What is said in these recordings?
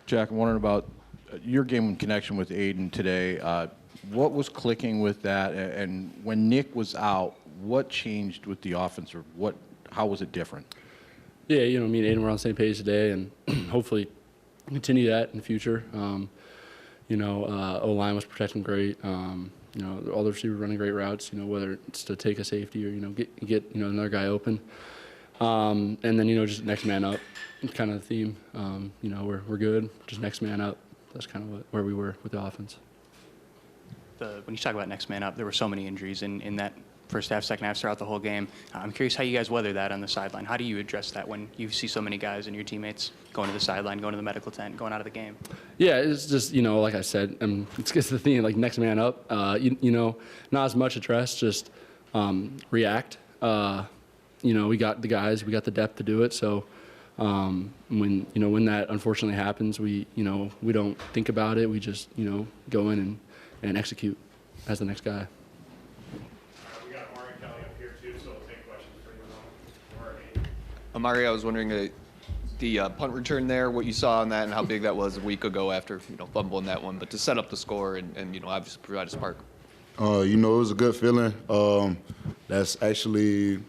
Jack, I'm wondering about your game in connection with Aidan today. What was clicking with that? And when Nick was out, what changed with the offense, or how was it different? Yeah, me and Aidan were on the same page today, and hopefully continue that in the future. O-line was protecting great. All the receivers running great routes, whether it's to take a safety or, get another guy open. And then, just next man up, kind of the theme. We're good, just next man up. That's kind of where we were with the offense. When you talk about next man up, there were so many injuries in that first half, second half, throughout the whole game. I'm curious how you guys weather that on the sideline. How do you address that when you see so many guys and your teammates going to the sideline, going to the medical tent, going out of the game? Yeah, it's just, like I said, it's just the thing, like next man up. Not as much address, just react. We got the guys, we got the depth to do it. So when that unfortunately happens, we don't think about it. We just, go in and execute as the next guy. Amari, I was wondering the punt return there, what you saw on that and how big that was a week ago after fumbling that one, but to set up the score and obviously provide a spark. It was a good feeling. That's actually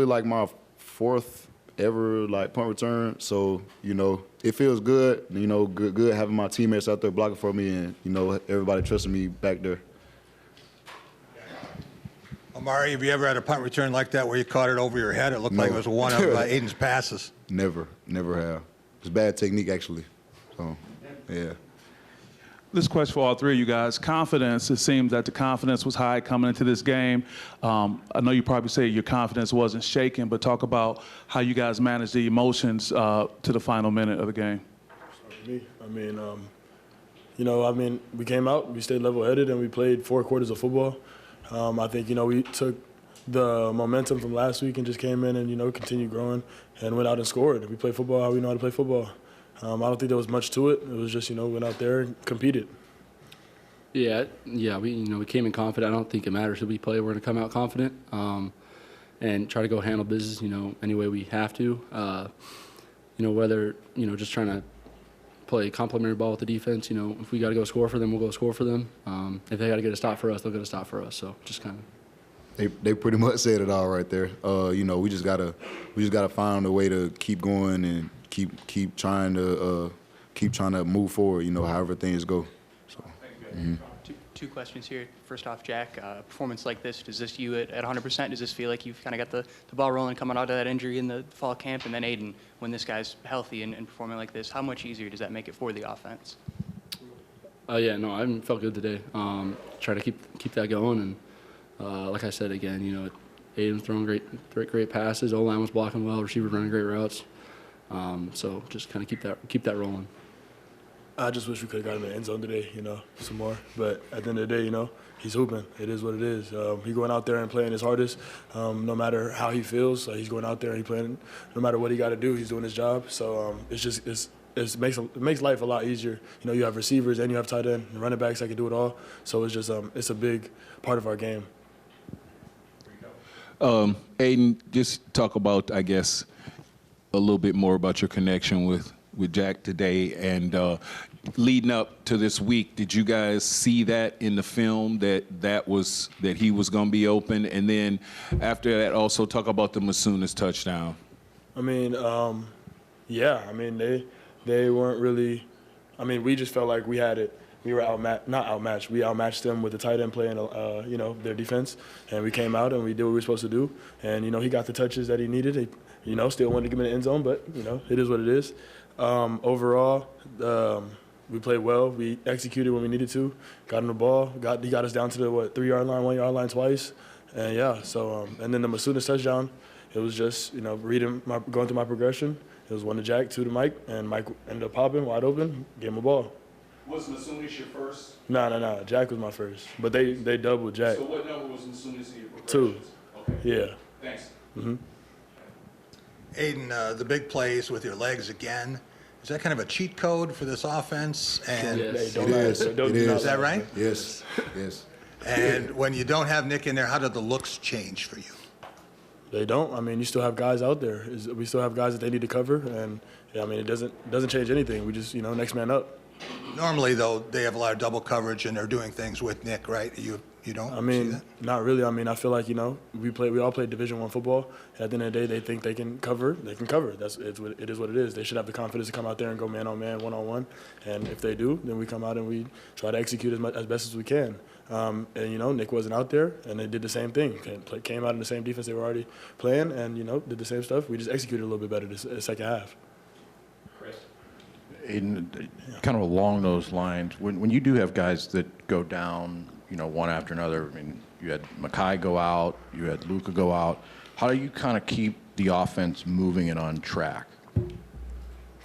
like my fourth ever punt return. So it feels good. Good having my teammates out there blocking for me, and everybody trusting me back there. Amari, have you ever had a punt return like that where you caught it over your head? It looked like it was one of Aidan's passes. Never have. It's bad technique, actually. So, yeah. This question for all three of you guys. Confidence, it seems that the confidence was high coming into this game. I know you probably say your confidence wasn't shaken, but talk about how you guys managed the emotions to the final minute of the game. Me, we came out, we stayed level-headed, and we played 4 quarters of football. I think, we took the momentum from last week and just came in and, continued growing and went out and scored. We played football how we know how to play football. I don't think there was much to it. It was just, went out there and competed. Yeah, we came in confident. I don't think it matters who we play. We're going to come out confident and try to go handle business, any way we have to. Whether, just trying to play complimentary ball with the defense. If we got to go score for them, we'll go score for them. If they got to get a stop for us, they'll get a stop for us. So just kind of. They pretty much said it all right there. We just gotta find a way to keep going and keep trying to move forward. However things go. So. Mm-hmm. Two questions here. First off, Jack, a performance like this, does this you at 100%? Does this feel like you've kind of got the ball rolling coming out of that injury in the fall camp? And then Aidan, when this guy's healthy and performing like this, how much easier does that make it for the offense? I felt good today. Try to keep that going. And like I said again, Aidan's throwing great passes. O-line was blocking well. Receivers running great routes. So just kind of keep that rolling. I just wish we could have gotten in the end zone today, some more. But at the end of the day, he's hooping. It is what it is. He's going out there and playing his hardest, no matter how he feels. He's going out there and he's playing. No matter what he got to do, he's doing his job. So it makes life a lot easier. You have receivers and you have tight end and running backs that can do it all. So it's just it's a big part of our game. Aidan, just talk about, I guess, a little bit more about your connection with Jack today, and leading up to this week, did you guys see that in the film that he was going to be open? And then after that, also talk about the Masunas touchdown. They weren't really. We just felt like we had it. We were not outmatched. We outmatched them with the tight end play and their defense, and we came out and we did what we were supposed to do. And he got the touches that he needed. He still wanted to give him the end zone, but it is what it is. Overall, we played well. We executed when we needed to. Got him the ball. He got us down to the 3-yard line, 1-yard line twice, and and then the Masunas touchdown. It was just going through my progression. It was 1 to Jack, 2 to Mike, and Mike ended up popping wide open, gave him a ball. Was Masunas your first? No. Jack was my first, but they doubled Jack. So what number was Masunas in your progressions? 2. Okay. Yeah. Thanks. Mm-hmm. Aidan, the big plays with your legs again. Is that kind of a cheat code for this offense? And Yes. It is. Is that right? Yes. And when you don't have Nick in there, how did the looks change for you? They don't. I mean, you still have guys out there. We still have guys that they need to cover, and I mean, it doesn't change anything. We just, next man up. Normally, though, they have a lot of double coverage and they're doing things with Nick, right? You don't I mean, see that? not really. I mean, I feel like, we all play Division I football. At the end of the day, they think they can cover. They can cover. It is what it is. They should have the confidence to come out there and go man-on-man, one-on-one. And if they do, then we come out and we try to execute as best as we can. And, Nick wasn't out there, and they did the same thing. Came out in the same defense they were already playing and, did the same stuff. We just executed a little bit better this second half. Aidan, kind of along those lines, when you do have guys that go down, one after another, I mean, you had Makai go out, you had Luka go out. How do you kind of keep the offense moving and on track?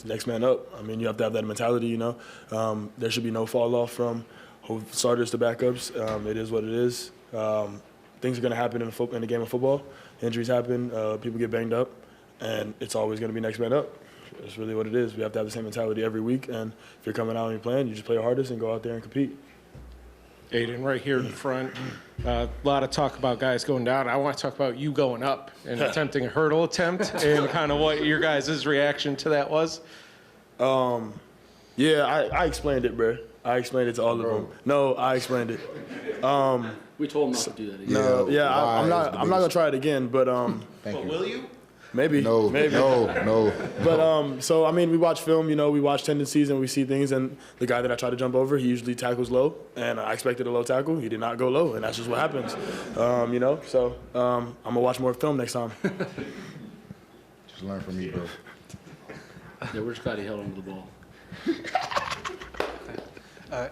Next man up. I mean, you have to have that mentality, There should be no fall off from starters to backups. It is what it is. Things are going to happen in the game of football. Injuries happen, people get banged up, and it's always going to be next man up. That's really what it is. We have to have the same mentality every week, and if you're coming out and you're playing, you just play your hardest and go out there and compete. Aidan, right here in front, a lot of talk about guys going down. I want to talk about you going up and attempting a hurdle attempt and kind of what your guys' reaction to that was. Yeah, I explained it, bro. I explained it to all of them. No, I explained it. We told him not to do that again. No, I'm not gonna try it again, but Will you? maybe. No. But so I mean, we watch film. We watch tendencies and we see things. And the guy that I try to jump over, he usually tackles low, and I expected a low tackle. He did not go low, and that's just what happens. So I'm gonna watch more film next time. Just learn from me, bro. Yeah, we're just glad he held on to the ball.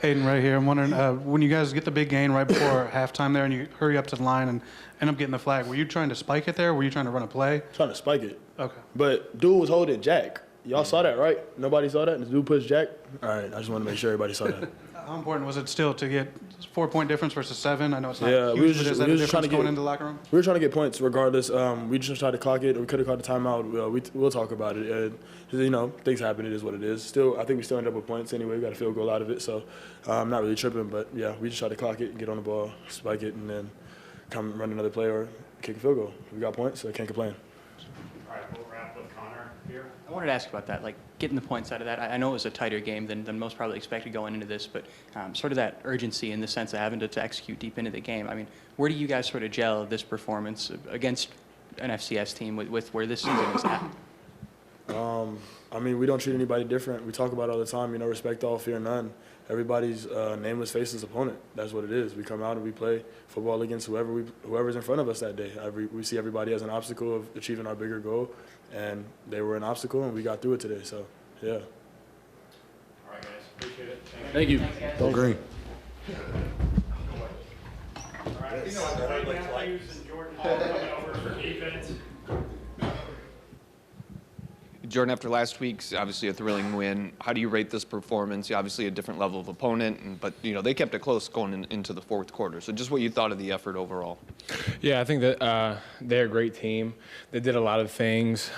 Aidan, right here. I'm wondering, when you guys get the big gain right before halftime there and you hurry up to the line and end up getting the flag, were you trying to spike it there? Were you trying to run a play? Trying to spike it. Okay. But dude was holding Jack. Y'all saw that, right? Nobody saw that? And the dude pushed Jack? All right, I just wanted to make sure everybody saw that. How important was it still to get 4-point difference versus 7? I know it's not Yeah, huge, we was but just- is that we a was just trying difference to going get- into the locker room? We were trying to get points regardless. We just tried to clock it. We could have caught the timeout. We'll talk about it. Things happen. It is what it is. Still, I think we still end up with points anyway. We got a field goal out of it, so I'm not really tripping. But yeah, we just tried to clock it, get on the ball, spike it, and then come run another play or kick a field goal. We got points, so I can't complain. All right, we'll wrap with Connor here. I wanted to ask about that, like getting the points out of that. I know it was a tighter game than most probably expected going into this, but sort of that urgency in the sense of having to execute deep into the game. I mean, where do you guys sort of gel this performance against an FCS team with where this season is at? I mean, we don't treat anybody different. We talk about it all the time, respect all, fear none. Everybody's nameless faceless opponent. That's what it is. We come out and we play football against whoever's in front of us that day. We see everybody as an obstacle of achieving our bigger goal, and they were an obstacle, and we got through it today. So, yeah. All right, guys. Appreciate it. Thank you. Go green. All right. Matthews and Jordan Hall coming over for defense. Jordan, after last week's obviously a thrilling win, how do you rate this performance? Obviously a different level of opponent, but they kept it close going into the fourth quarter. So just what you thought of the effort overall. Yeah, I think that they're a great team. They did a lot of things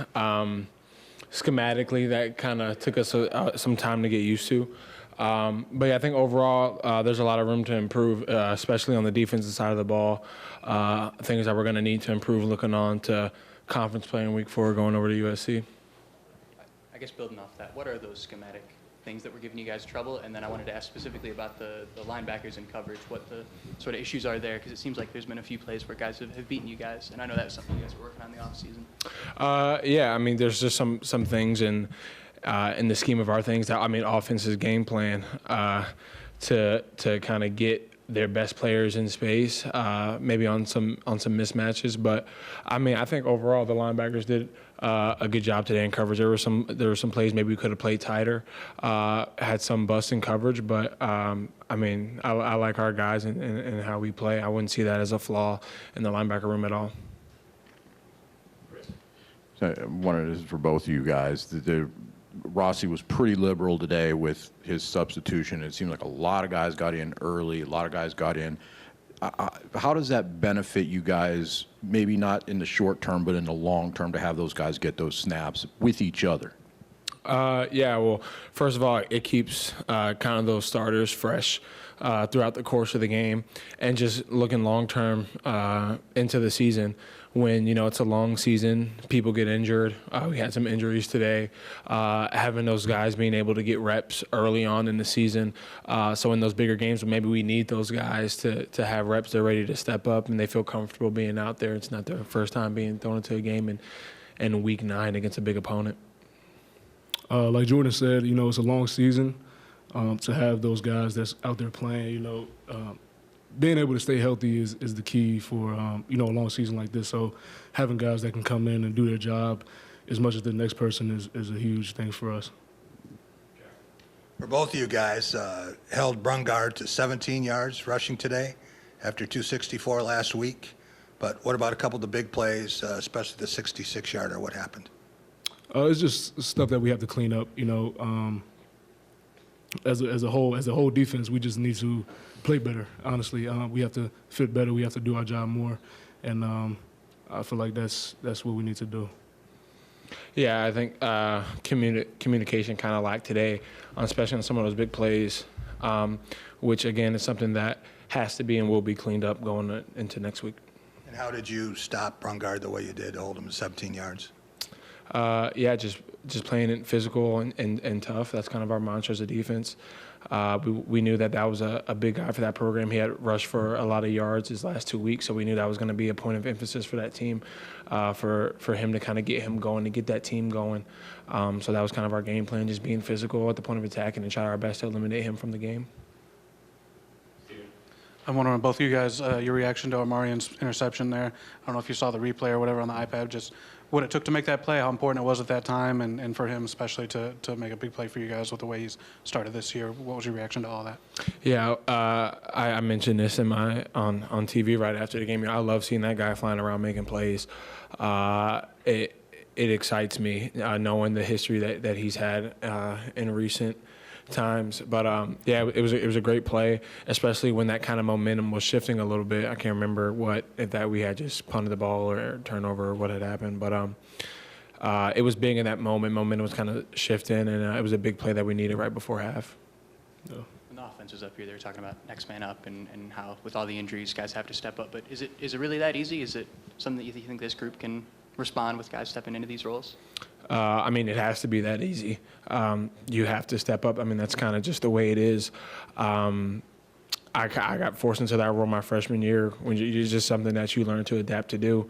schematically that kind of took us some time to get used to. But yeah, I think overall there's a lot of room to improve, especially on the defensive side of the ball. Things that we're going to need to improve looking on to conference play in week 4 going over to USC. I guess building off that, what are those schematic things that were giving you guys trouble? And then I wanted to ask specifically about the linebackers and coverage, what the sort of issues are there, because it seems like there's been a few plays where guys have beaten you guys, and I know that's something you guys were working on in the offseason. Yeah, I mean, there's just some things in the scheme of our things that, I mean, offense's game plan to kind of get their best players in space, maybe on some mismatches. But I mean, I think overall the linebackers did a good job today in coverage. There were some plays maybe we could have played tighter, had some busts in coverage. But I mean, I like our guys and how we play. I wouldn't see that as a flaw in the linebacker room at all. So one of this is for both of you guys. Rossi was pretty liberal today with his substitution. It seemed like a lot of guys got in early, a lot of guys got in. How does that benefit you guys, maybe not in the short term, but in the long term, to have those guys get those snaps with each other? Yeah, well, first of all, it keeps kind of those starters fresh throughout the course of the game. And just looking long term into the season, when, you know, it's a long season, people get injured. We had some injuries today. Having those guys being able to get reps early on in the season. So in those bigger games, maybe we need those guys to have reps. They're ready to step up and they feel comfortable being out there. It's not their first time being thrown into a game in week 9 against a big opponent. Like Jordan said, you know, it's a long season. To have those guys that's out there playing, you know, being able to stay healthy is the key for, you know, a long season like this. So having guys that can come in and do their job as much as the next person is a huge thing for us. For both of you guys, held Brungard to 17 yards rushing today after 264 last week. But what about a couple of the big plays, especially the 66-yarder? What happened? It's just stuff that we have to clean up, you know. As a whole defense, we just need to play better. Honestly, we have to fit better. We have to do our job more, and I feel like that's what we need to do. Yeah, I think communication kind of lacked today, especially on some of those big plays, which again is something that has to be and will be cleaned up going into next week. And how did you stop Brungard the way you did, hold him to 17 yards? Yeah, just playing it physical and tough. That's kind of our mantra as a defense. We knew that was a big guy for that program. He had rushed for a lot of yards his last 2 weeks, so we knew that was going to be a point of emphasis for that team, for him to kind of get him going, to get that team going. So that was kind of our game plan, just being physical at the point of attack and try our best to eliminate him from the game. I'm wondering, both of you guys, your reaction to Omarian's interception there. I don't know if you saw the replay or whatever on the iPad, just what it took to make that play, how important it was at that time, and for him especially to make a big play for you guys with the way he's started this year. What was your reaction to all that? Yeah, I mentioned this on TV right after the game. I love seeing that guy flying around making plays. It excites me knowing the history that he's had in recent times. But yeah, it was a great play, especially when that kind of momentum was shifting a little bit. I can't remember if that we had just punted the ball or turnover or what had happened, but it was big in that moment. Momentum was kind of shifting, and it was a big play that we needed right before half. When the offense was up here, they were talking about next man up and how with all the injuries, guys have to step up. But is it really that easy? Is it something that you think this group can respond with guys stepping into these roles? I mean, it has to be that easy. You have to step up. I mean, that's kind of just the way it is. I got forced into that role my freshman year when it's just something that you learn to adapt to do.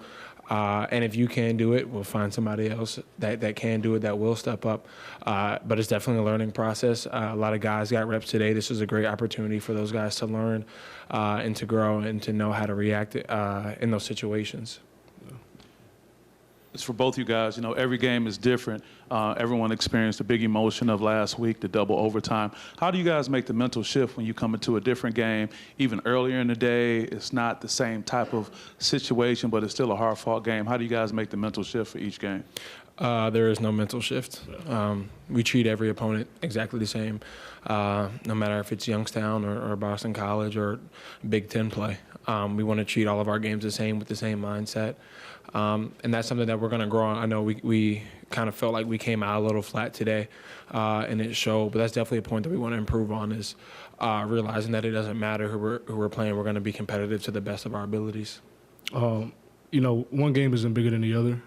And if you can do it, we'll find somebody else that can do it, that will step up. But it's definitely a learning process. A lot of guys got reps today. This is a great opportunity for those guys to learn and to grow and to know how to react in those situations. It's for both you guys. You know, every game is different. Everyone experienced the big emotion of last week, the double overtime. How do you guys make the mental shift when you come into a different game? Even earlier in the day, it's not the same type of situation, but it's still a hard-fought game. How do you guys make the mental shift for each game? There is no mental shift. We treat every opponent exactly the same, no matter if it's Youngstown or Boston College or Big Ten play. We want to treat all of our games the same with the same mindset. And that's something that we're going to grow on. I know we kind of felt like we came out a little flat today, and it showed. But that's definitely a point that we want to improve on, is realizing that it doesn't matter who we're playing. We're going to be competitive to the best of our abilities. You know, one game isn't bigger than the other.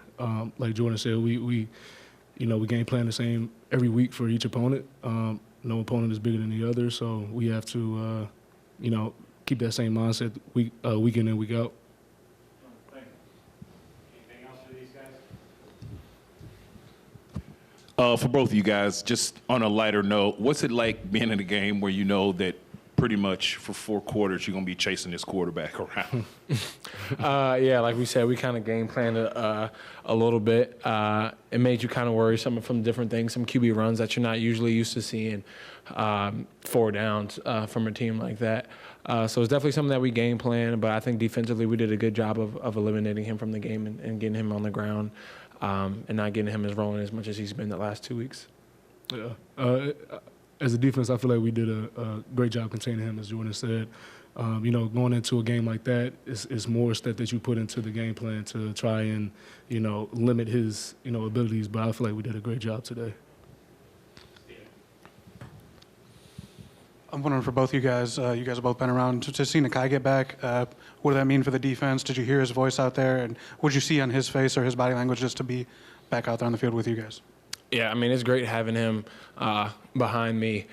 Like Jordan said, we game plan the same every week for each opponent. No opponent is bigger than the other, so we have to, keep that same mindset week in and week out. For both of you guys, just on a lighter note, what's it like being in a game where you know that pretty much for 4 quarters you're going to be chasing this quarterback around? Yeah, like we said, we kind of game planned a little bit. It made you kind of worry from different things, some QB runs that you're not usually used to seeing, 4 downs from a team like that. So it's definitely something that we game planned, but I think defensively we did a good job of eliminating him from the game and getting him on the ground. And not getting him rolling as much as he's been the last 2 weeks. Yeah. As a defense, I feel like we did a great job containing him, as Jordan said. Going into a game like that, it's more stuff that you put into the game plan to try and, limit his, abilities. But I feel like we did a great job today. I'm wondering for both you guys have both been around, to see Nakai get back, what did that mean for the defense? Did you hear his voice out there? And what did you see on his face or his body language just to be back out there on the field with you guys? Yeah, I mean, it's great having him behind me.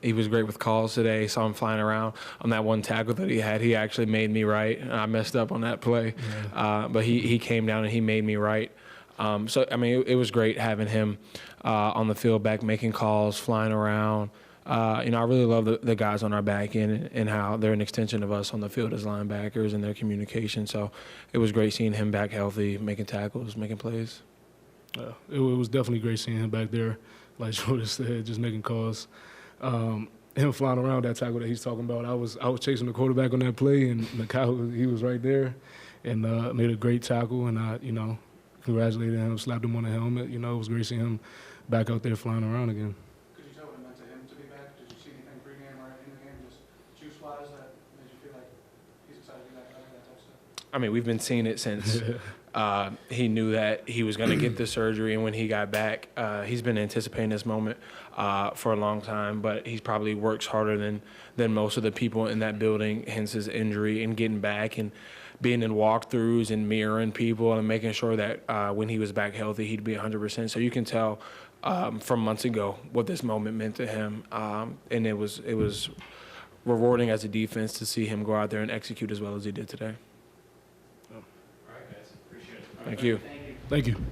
He was great with calls today. Saw him flying around on that one tackle that he had. He actually made me right. I messed up on that play, but he came down and he made me right. So, I mean, it was great having him on the field back, making calls, flying around. I really love the guys on our back end and how they're an extension of us on the field as linebackers and their communication. So it was great seeing him back healthy, making tackles, making plays. It was definitely great seeing him back there, like Jordan said, just making calls. Him flying around that tackle that he's talking about, I was chasing the quarterback on that play, and Nakai, he was right there and made a great tackle, and I, congratulated him, slapped him on the helmet. It was great seeing him back out there flying around again. Could you tell what it meant to him to be back? Did you see anything pregame or in the game, just juice-wise, that made you feel like he's excited to be back, that type of stuff? I mean, we've been seeing it since he knew that he was going to get the surgery, and when he got back, he's been anticipating this moment for a long time, but he probably works harder than most of the people in that building, hence his injury, and getting back and being in walkthroughs and mirroring people and making sure that when he was back healthy, he'd be 100%. So you can tell from months ago what this moment meant to him, and it was rewarding as a defense to see him go out there and execute as well as he did today. All right, guys. Appreciate it. Thank you. Thank you.